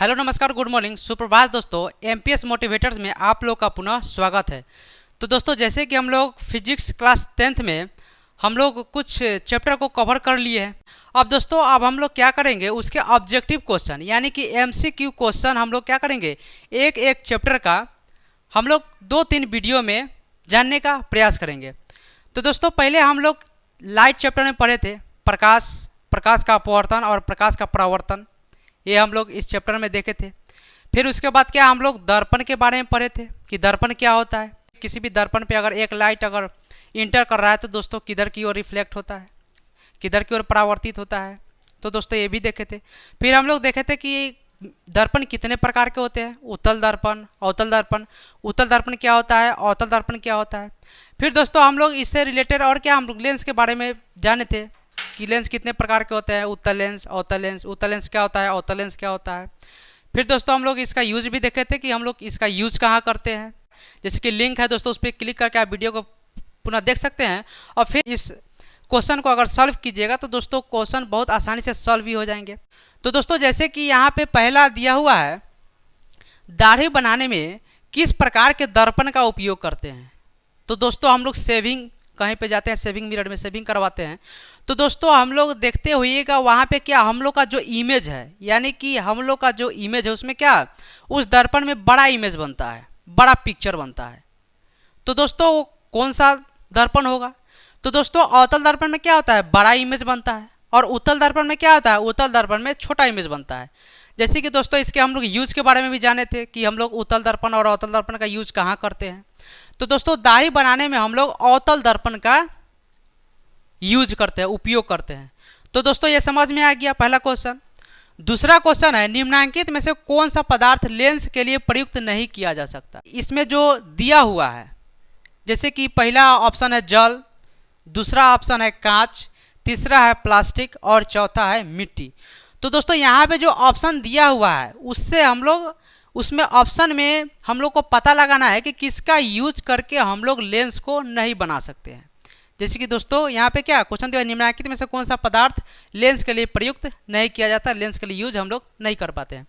Hello नमस्कार good morning सुप्रभात दोस्तों। एमपीएस मोटिवेटर्स में आप लोग का पुनः स्वागत है। तो दोस्तों जैसे कि हम लोग फिजिक्स क्लास 10th में हम लोग कुछ चैप्टर को कवर कर लिए हैं। अब दोस्तों अब हम लोग क्या करेंगे, उसके ऑब्जेक्टिव क्वेश्चन यानी कि एमसीक्यू क्वेश्चन हम लोग क्या करेंगे, एक एक चैप्टर का हम लोग 2-3 वीडियो में जानने का प्रयास करेंगे। तो दोस्तों पहले हम लोग लाइट चैप्टर में पढ़े थे, प्रकाश का अपवर्तन और प्रकाश का परावर्तन, ये हम लोग इस चैप्टर में देखे थे। फिर उसके बाद क्या हम लोग दर्पण के बारे में पढ़े थे कि दर्पण क्या होता है। किसी भी दर्पण पे अगर एक लाइट अगर इंटर कर रहा है तो दोस्तों किधर की ओर रिफ्लेक्ट होता है, किधर की ओर परावर्तित होता है। तो दोस्तों ये भी देखे थे। फिर हम लोग देखे थे कि दर्पण कितने प्रकार के होते हैं, उत्तल दर्पण, अवतल दर्पण। उत्तल दर्पण क्या होता है, अवतल दर्पण क्या होता है। फिर दोस्तों हम लोग इससे रिलेटेड और क्या हम लोग लेंस के बारे में जाने थे कि लेंस कितने प्रकार के होते हैं, उत्तल लेंस, अवतल लेंस। उत्तल लेंस क्या होता है, अवतल लेंस क्या होता है। फिर दोस्तों हम लोग इसका यूज भी देखे थे कि हम लोग इसका यूज कहाँ करते हैं। जैसे कि लिंक है दोस्तों, उस पर क्लिक करके आप वीडियो को पुनः देख सकते हैं। और फिर इस क्वेश्चन को अगर सॉल्व कीजिएगा तो दोस्तों क्वेश्चन बहुत आसानी से सॉल्व भी हो जाएंगे। तो दोस्तों जैसे कि यहाँ पे पहला दिया हुआ है, दाढ़ी बनाने में किस प्रकार के दर्पण का उपयोग करते हैं। तो दोस्तों हम लोग शेविंग कहीं पे जाते हैं, शेविंग मिरर में शेविंग करवाते हैं। तो दोस्तों हम लोग देखते हुएगा वहाँ पे क्या हम लोग का जो इमेज है, यानी कि हम लोग का जो इमेज है उसमें क्या उस दर्पण में बड़ा इमेज बनता है, बड़ा पिक्चर बनता है। तो दोस्तों कौन सा दर्पण होगा। तो दोस्तों अवतल दर्पण में क्या होता है, बड़ा इमेज बनता है। और उत्तल दर्पण में क्या होता है, उत्तल दर्पण में छोटा इमेज बनता है। जैसे कि दोस्तों इसके हम लोग यूज के बारे में भी जाने थे कि हम लोग उत्तल दर्पण और अवतल दर्पण का यूज कहाँ करते हैं। तो दोस्तों दाढ़ी बनाने में हम लोग अवतल दर्पण का यूज करते हैं, उपयोग करते हैं। तो दोस्तों ये समझ में आ गया पहला क्वेश्चन। दूसरा क्वेश्चन है, निम्नलिखित में से कौन सा पदार्थ लेंस के लिए प्रयुक्त नहीं किया जा सकता। इसमें जो दिया हुआ है, जैसे कि पहला ऑप्शन है जल, दूसरा ऑप्शन है कांच, तीसरा है प्लास्टिक और चौथा है मिट्टी। तो दोस्तों यहाँ पे जो ऑप्शन दिया हुआ है उससे हम लोग उसमें ऑप्शन में हम लोग को पता लगाना है कि किसका यूज करके हम लोग लेंस को नहीं बना सकते हैं। जैसे कि दोस्तों यहाँ पे क्या क्वेश्चन दिया, निम्नलिखित में से कौन सा पदार्थ लेंस के लिए प्रयुक्त नहीं किया जाता, लेंस के लिए यूज हम लोग नहीं कर पाते हैं।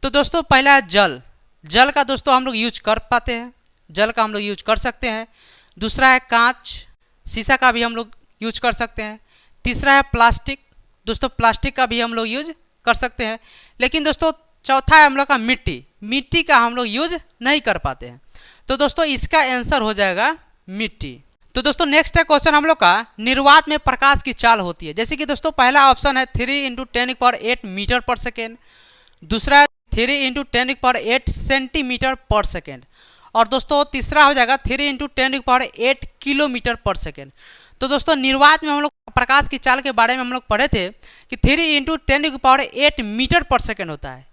तो दोस्तों पहला है जल। जल का दोस्तों हम लोग यूज कर पाते हैं, जल का हम लोग यूज कर सकते हैं। दूसरा है कांच, शीशा का भी हम लोग यूज कर सकते हैं। तीसरा है प्लास्टिक, दोस्तों प्लास्टिक का भी हम लोग यूज कर सकते हैं। लेकिन दोस्तों चौथा है हम लोग का मिट्टी, मिट्टी का हम लोग यूज नहीं कर पाते हैं। तो दोस्तों इसका आंसर हो जाएगा मिट्टी। तो दोस्तों नेक्स्ट है क्वेश्चन हम लोग का, निर्वात में प्रकाश की चाल होती है। जैसे कि दोस्तों पहला ऑप्शन है 3 × 10⁸ मीटर पर सेकेंड, दूसरा है 3 × 10⁸ सेंटीमीटर पर सेकेंड, और दोस्तों तीसरा हो जाएगा 3 × 10⁸ किलोमीटर पर सेकेंड। तो दोस्तों निर्वात में हम लोग प्रकाश की चाल के बारे में हम लोग पढ़े थे कि 3 × 10⁸ मीटर पर सेकेंड होता है।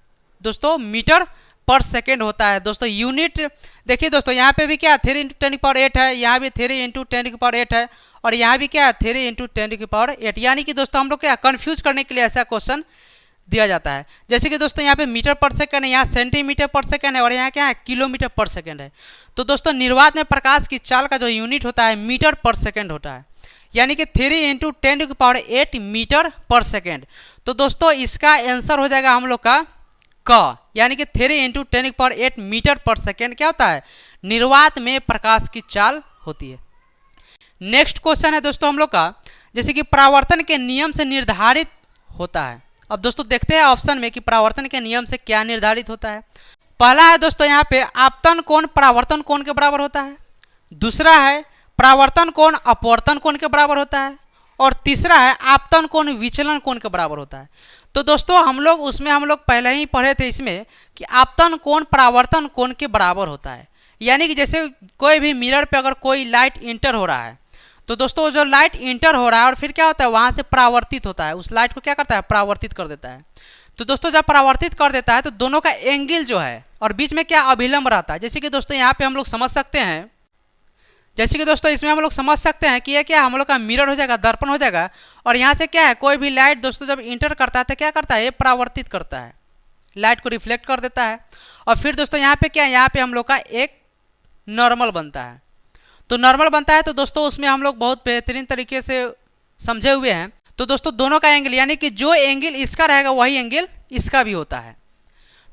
दोस्तों मीटर पर सेकेंड होता है। दोस्तों यूनिट देखिए दोस्तों यहाँ पे भी क्या 3 × 10⁸ है, यहाँ भी 3 × 10⁸ है, और यहाँ भी क्या है 3 × 10⁸। यानी कि दोस्तों हम लोग क्या कंफ्यूज करने के लिए ऐसा क्वेश्चन दिया जाता है। जैसे कि दोस्तों यहाँ पे मीटर पर सेकेंड है, यहाँ सेंटीमीटर पर सेकेंड है, और यहाँ क्या है किलोमीटर पर सेकेंड है। तो दोस्तों निर्वात में प्रकाश की चाल का जो यूनिट होता है मीटर पर सेकेंड होता है, यानी कि 3 × 10⁸ मीटर पर सेकेंड। तो दोस्तों इसका आंसर हो जाएगा हम लोग का यानी कि 3 × 10⁸ मीटर पर सेकेंड क्या होता है, निर्वात में प्रकाश की चाल होती है। नेक्स्ट क्वेश्चन है दोस्तों हम लोग का, जैसे कि परावर्तन के नियम से निर्धारित होता है। अब दोस्तों देखते हैं ऑप्शन में कि परावर्तन के नियम से क्या निर्धारित होता है। पहला है दोस्तों यहाँ पे आपतन कोण परावर्तन कोण के बराबर होता है, दूसरा है परावर्तन कोण अपवर्तन कोण के बराबर होता है, और तीसरा है आपतन कोण विचलन कोण के बराबर होता है। तो दोस्तों हम लोग पहले ही पढ़े थे इसमें कि आपतन कोण परावर्तन कोण के बराबर होता है। यानी कि जैसे कोई भी मिरर पे अगर कोई लाइट इंटर हो रहा है तो दोस्तों जो लाइट इंटर हो रहा है और फिर क्या होता है वहाँ से परावर्तित होता है, उस लाइट को क्या करता है परावर्तित कर देता है। तो दोस्तों जब परावर्तित कर देता है तो दोनों का एंगल जो है और बीच में क्या अभिलंब रहता है। जैसे कि दोस्तों यहाँ पे हम लोग समझ सकते हैं, जैसे कि दोस्तों इसमें हम लोग समझ सकते हैं कि ये क्या हम लोग का मिरर हो जाएगा, दर्पण हो जाएगा, और यहाँ से क्या है कोई भी लाइट दोस्तों जब इंटर करता है तो क्या करता है ये परावर्तित करता है, लाइट को रिफ्लेक्ट कर देता है। और फिर दोस्तों यहाँ पे क्या है, यहाँ पे हम लोग का एक नॉर्मल बनता है। तो नॉर्मल बनता है तो दोस्तों उसमें हम लोग बहुत बेहतरीन तरीके से समझे हुए हैं। तो दोस्तों दोनों का एंगल यानी कि जो एंगल इसका रहेगा वही एंगल इसका भी होता है।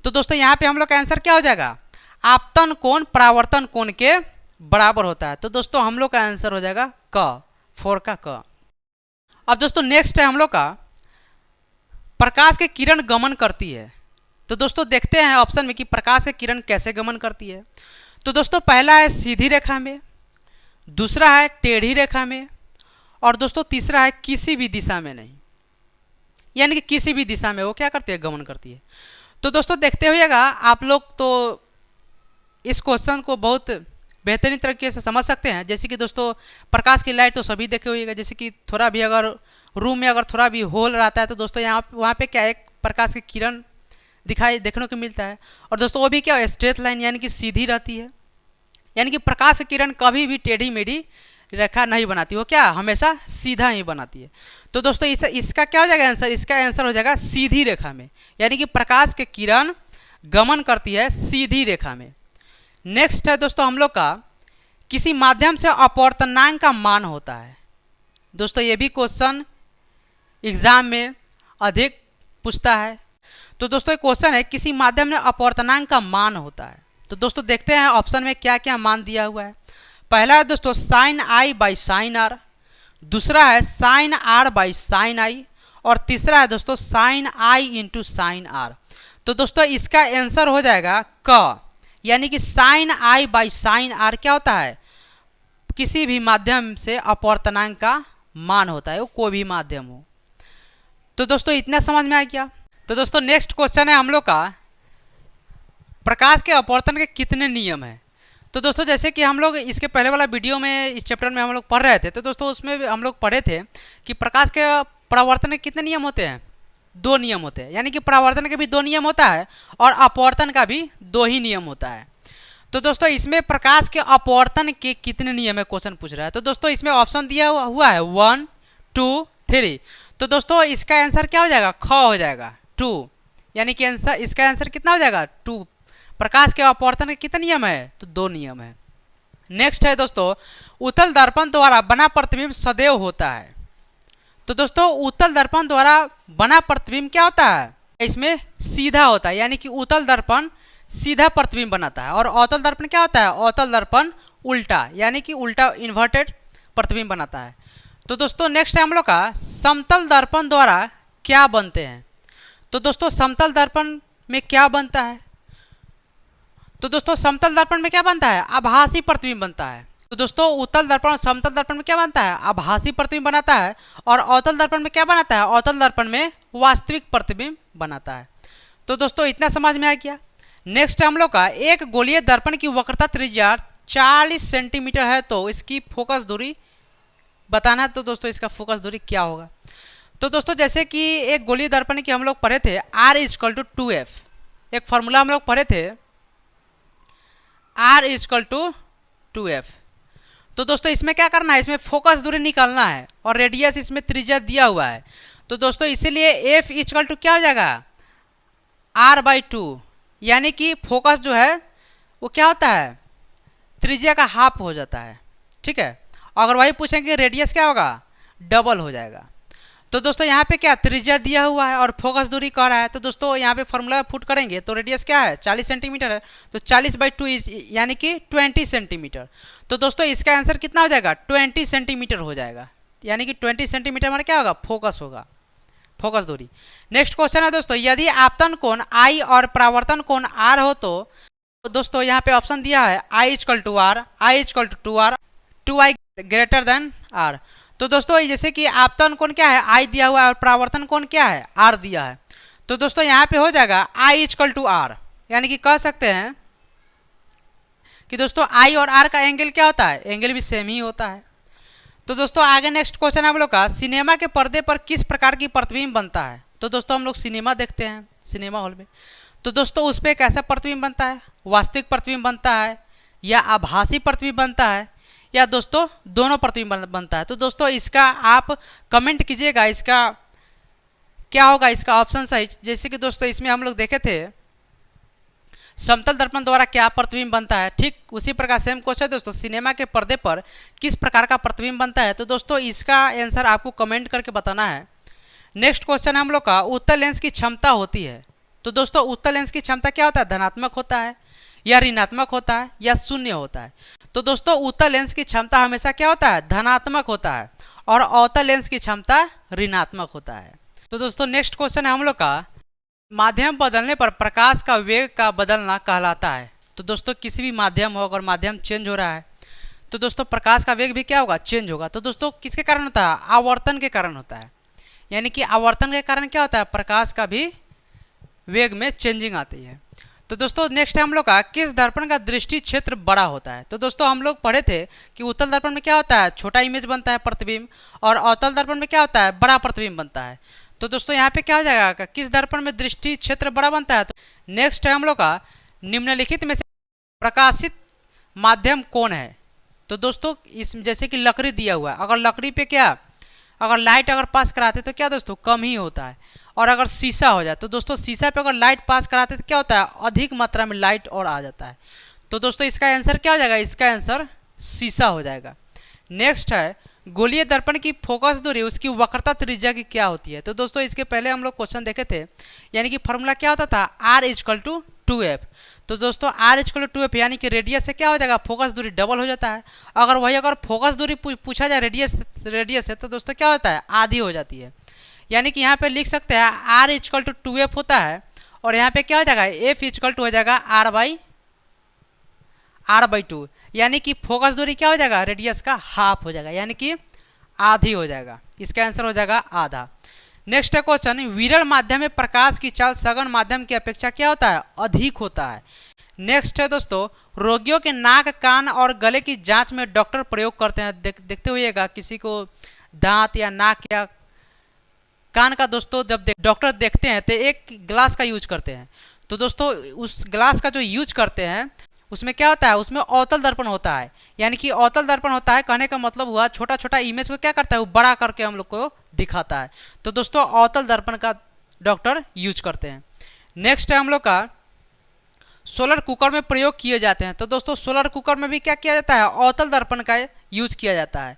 तो दोस्तों यहाँ पे हम लोग का आंसर क्या हो जाएगा, आपतन कोण परावर्तन कोण के बराबर होता है। तो दोस्तों हम लोग का आंसर हो जाएगा क, 4 का क। अब दोस्तों नेक्स्ट है हम लोग का प्रकाश के किरण गमन करती है। तो दोस्तों देखते हैं ऑप्शन में कि प्रकाश के किरण कैसे गमन करती है। तो दोस्तों पहला है सीधी रेखा में, दूसरा है टेढ़ी रेखा में, और दोस्तों तीसरा है किसी भी दिशा में नहीं, यानी कि किसी भी दिशा में वो क्या करती है, गमन करती है। तो दोस्तों देखते हुएगा आप लोग तो इस क्वेश्चन को बहुत बेहतरीन तरीके से समझ सकते हैं। जैसे कि दोस्तों प्रकाश की लाइट तो सभी देखे होइएगा, जैसे कि थोड़ा भी अगर रूम में अगर थोड़ा भी होल रहता है तो दोस्तों यहाँ वहाँ पे क्या एक प्रकाश की किरण दिखाई देखने को मिलता है। और दोस्तों वो भी क्या स्ट्रेट लाइन यानी कि सीधी रहती है, यानी कि प्रकाश की किरण कभी भी टेढ़ी मेढ़ी रेखा नहीं बनाती, वो क्या हमेशा सीधा ही बनाती है। तो दोस्तों इसका क्या हो जाएगा आंसर, इसका आंसर हो जाएगा सीधी रेखा में, यानी कि प्रकाश की किरण गमन करती है सीधी रेखा में। नेक्स्ट है दोस्तों हम लोग का किसी माध्यम से अपवर्तनांक का मान होता है। दोस्तों ये भी क्वेश्चन एग्जाम में अधिक पूछता है। तो दोस्तों एक क्वेश्चन है किसी माध्यम में अपवर्तनांक का मान होता है। तो दोस्तों देखते हैं ऑप्शन में क्या क्या मान दिया हुआ है। पहला है दोस्तों sine i by sine r, दूसरा है sine r by sine i, और तीसरा है दोस्तों sine i into sine r. तो दोस्तों इसका आंसर हो जाएगा क, यानी कि sine i by sine r क्या होता है, किसी भी माध्यम से अपवर्तनांक का मान होता है, वो कोई भी माध्यम हो। तो दोस्तों इतना समझ में आ गया। तो दोस्तों नेक्स्ट क्वेश्चन है हम लोग का प्रकाश के अपवर्तन के कितने नियम हैं। तो दोस्तों जैसे कि हम लोग इसके पहले वाला वीडियो में इस चैप्टर में हम लोग पढ़ रहे थे, तो दोस्तों उसमें हम लोग पढ़े थे कि प्रकाश के परावर्तन के कितने नियम होते हैं, 2 नियम होते हैं, यानी कि परावर्तन के भी 2 नियम होता है और अपवर्तन का भी 2 ही नियम होता है। तो दोस्तों इसमें प्रकाश के अपवर्तन के कितने नियम है क्वेश्चन पूछ रहा है। तो दोस्तों इसमें ऑप्शन दिया हुआ है 1, 2, 3। तो दोस्तों इसका आंसर क्या हो जाएगा, ख हो जाएगा 2, यानी कि आंसर इसका आंसर कितना हो जाएगा 2। प्रकाश के अपवर्तन के कितने नियम है, तो 2 नियम है। नेक्स्ट है दोस्तों उत्तल दर्पण द्वारा बना प्रतिबिंब सदैव होता है। तो दोस्तों उत्तल दर्पण द्वारा बना प्रतिबिंब क्या होता है, इसमें सीधा होता है, यानी कि उत्तल दर्पण सीधा प्रतिबिंब बनाता है, और अवतल दर्पण क्या होता है, अवतल दर्पण उल्टा, यानी कि उल्टा इन्वर्टेड प्रतिबिंब बनाता है। तो दोस्तों नेक्स्ट है हम लोग का समतल दर्पण द्वारा क्या बनते हैं। तो दोस्तों समतल दर्पण में क्या बनता है, तो दोस्तों समतल दर्पण में क्या बनता है, आभासी प्रतिबिंब बनता है। तो दोस्तों उत्तल दर्पण और समतल दर्पण में क्या बनता है, आभासी प्रतिबिंब बनाता है, और अवतल दर्पण में क्या बनाता है, अवतल दर्पण में वास्तविक प्रतिबिंब बनाता है। तो दोस्तों इतना समझ में आ गया। नेक्स्ट हम लोग का एक गोलीय दर्पण की वक्रता त्रिज्या 40 सेंटीमीटर है, तो इसकी फोकस दूरी बताना है। तो दोस्तों इसका फोकस दूरी क्या होगा। तो दोस्तों जैसे कि एक गोलीय दर्पण की हम लोग पढ़े थे R = 2F, एक फार्मूला हम लोग पढ़े थे R = 2F। तो दोस्तों इसमें क्या करना है, इसमें फोकस दूरी निकालना है, और रेडियस इसमें त्रिज्या दिया हुआ है। तो दोस्तों इसीलिए F = क्या हो जाएगा, R/2, यानी कि फोकस जो है वो क्या होता है, त्रिज्या का हाफ हो जाता है। ठीक है, अगर वही पूछेंगे रेडियस क्या होगा, डबल हो जाएगा। तो दोस्तों यहाँ पे क्या त्रिज्या दिया हुआ है और फोकस दूरी कह रहा है। तो दोस्तों यहाँ पे फॉर्मूला पुट करेंगे तो रेडियस क्या है, 40 सेंटीमीटर है, तो 40/2 यानी कि 20 सेंटीमीटर। तो दोस्तों इसका आंसर कितना हो जाएगा, 20 सेंटीमीटर हो जाएगा, यानी कि 20 सेंटीमीटर हमारा क्या होगा, फोकस होगा, फोकस दूरी। नेक्स्ट क्वेश्चन है दोस्तों यदि आपतन कोण I और परावर्तन कोण R हो तो दोस्तों यहाँ पे ऑप्शन दिया है I = R, I = 2R, 2I > R। तो दोस्तों जैसे कि आपतन कोण क्या है, I दिया हुआ है, और परावर्तन कोण क्या है, R दिया है। तो दोस्तों यहाँ पे हो जाएगा I = R, यानी कि कह सकते हैं कि दोस्तों I और R का एंगल क्या होता है, एंगल भी सेम ही होता है। तो दोस्तों आगे नेक्स्ट क्वेश्चन है हम लोग का सिनेमा के पर्दे पर किस प्रकार की प्रतिबिंब बनता है। तो दोस्तों हम लोग सिनेमा देखते हैं सिनेमा हॉल में, तो दोस्तों उस पर कैसा प्रतिबिंब बनता है, वास्तविक प्रतिबिंब बनता है, या आभासी प्रतिबिंब बनता है, या दोस्तों दोनों प्रतिबिंब बनता है। तो दोस्तों इसका आप कमेंट कीजिएगा, इसका क्या होगा, इसका ऑप्शन सही। जैसे कि दोस्तों इसमें हम लोग देखे थे समतल दर्पण द्वारा क्या प्रतिबिंब बनता है, ठीक उसी प्रकार सेम क्वेश्चन है दोस्तों सिनेमा के पर्दे पर किस प्रकार का प्रतिबिंब बनता है। तो दोस्तों इसका आंसर आपको कमेंट करके बताना है। नेक्स्ट क्वेश्चन हम लोग का उत्तल लेंस की क्षमता होती है। तो दोस्तों उत्तल लेंस की क्षमता क्या होता है, धनात्मक होता है या ऋणात्मक होता है या शून्य होता है। तो दोस्तों उत्तल लेंस की क्षमता हमेशा क्या होता है, धनात्मक होता है और अवतल लेंस की क्षमता ऋणात्मक होता है। तो दोस्तों नेक्स्ट क्वेश्चन है हम लोग का, माध्यम बदलने पर प्रकाश का वेग का बदलना कहलाता है। तो दोस्तों किसी भी माध्यम हो, अगर माध्यम चेंज हो रहा है तो दोस्तों प्रकाश का वेग भी क्या होगा, चेंज होगा। तो दोस्तों किसके कारण होता है, आवर्तन के कारण होता है। यानी कि आवर्तन के कारण क्या होता है, प्रकाश का भी वेग में चेंजिंग आती है। तो दोस्तों नेक्स्ट है हम लोग का, किस दर्पण का दृष्टि क्षेत्र बड़ा होता है। तो दोस्तों हम लोग पढ़े थे कि उत्तल दर्पण में क्या होता है, छोटा इमेज बनता है प्रतिबिंब, और अवतल दर्पण में क्या होता है, बड़ा प्रतिबिंब बनता है। तो दोस्तों यहाँ पे क्या हो जाएगा, किस दर्पण में दृष्टि क्षेत्र बड़ा बनता है। तो नेक्स्ट है हम लोग का, निम्नलिखित में से प्रकाशित माध्यम कौन है। तो दोस्तों इस जैसे कि लकड़ी दिया हुआ है, अगर लकड़ी पे क्या, अगर लाइट अगर पास कराते तो क्या दोस्तों कम ही होता है, और अगर शीशा हो जाए तो दोस्तों शीशा पे अगर लाइट पास कराते तो क्या होता है, अधिक मात्रा में लाइट और आ जाता है। तो दोस्तों इसका आंसर क्या हो जाएगा, इसका आंसर शीशा हो जाएगा। नेक्स्ट है, गोलीय दर्पण की फोकस दूरी उसकी वक्रता त्रिज्या की क्या होती है। तो दोस्तों इसके पहले हम लोग क्वेश्चन देखे थे, यानी कि फॉर्मूला क्या होता था, R=2f। तो दोस्तों R=2f यानी कि रेडियस से क्या हो जाएगा, फोकस दूरी डबल हो जाता है। अगर वही अगर फोकस दूरी पूछा जाए रेडियस से तो दोस्तों क्या होता है, आधी हो जाती है। यानी कि यहाँ पे लिख सकते हैं R=2f होता है, और यहाँ पे क्या हो जाएगा, F हो जाएगा R/2, यानी कि फोकस दूरी क्या हो जाएगा, रेडियस का हाफ हो जाएगा, यानी कि आधी हो जाएगा। इसका आंसर हो जाएगा आधा। नेक्स्ट है क्वेश्चन, विरल माध्यम में प्रकाश की चाल सघन माध्यम की अपेक्षा क्या होता है, अधिक होता है। नेक्स्ट है दोस्तों, रोगियों के नाक, कान और गले की जांच में डॉक्टर प्रयोग करते हैं। देखते हुएगा किसी को दांत या नाक या कान का दोस्तों जब डॉक्टर देखते हैं तो एक ग्लास का यूज करते हैं। तो दोस्तों उस ग्लास का जो यूज करते हैं उसमें क्या होता है, उसमें अवतल दर्पण होता है। यानी कि अवतल दर्पण होता है, कहने का मतलब हुआ छोटा छोटा इमेज को क्या करता है, वो बड़ा करके हम लोग को दिखाता है। तो दोस्तों अवतल दर्पण का डॉक्टर यूज करते हैं। नेक्स्ट है हम लोग का, सोलर कुकर में प्रयोग किए जाते हैं। तो दोस्तों सोलर कुकर में भी क्या किया जाता है, अवतल दर्पण का यूज किया जाता है।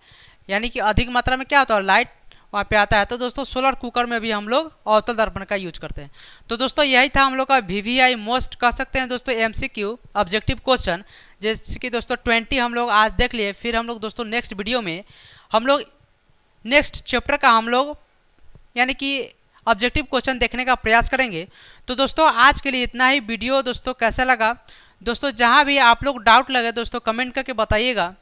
यानी कि अधिक मात्रा में क्या होता है, लाइट वहाँ पे आता है। तो दोस्तों सोलर कुकर में भी हम लोग अवतल दर्पण का यूज करते हैं। तो दोस्तों यही था हम लोग का VVI मोस्ट कह सकते हैं दोस्तों MCQ ऑब्जेक्टिव क्वेश्चन, जैसे कि दोस्तों 20 हम लोग आज देख लिए। फिर हम लोग दोस्तों नेक्स्ट वीडियो में हम लोग नेक्स्ट चैप्टर का हम लोग यानी कि ऑब्जेक्टिव क्वेश्चन देखने का प्रयास करेंगे। तो दोस्तों आज के लिए इतना ही। वीडियो दोस्तों कैसा लगा दोस्तों, जहाँ भी आप लोग डाउट लगे दोस्तों कमेंट करके बताइएगा।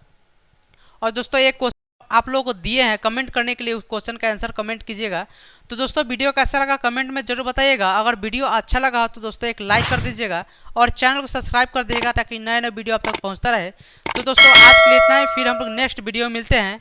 और दोस्तों एक क्वेश्चन आप लोगों को दिए हैं, कमेंट करने के लिए उस क्वेश्चन का आंसर कमेंट कीजिएगा। तो दोस्तों वीडियो कैसा लगा कमेंट में जरूर बताइएगा। अगर वीडियो अच्छा लगा तो दोस्तों एक लाइक कर दीजिएगा और चैनल को सब्सक्राइब कर दीजिएगा ताकि नए नए वीडियो आप तक पहुंचता रहे। तो दोस्तों आज के लिए इतना ही, फिर हम लोग नेक्स्ट वीडियो में मिलते हैं।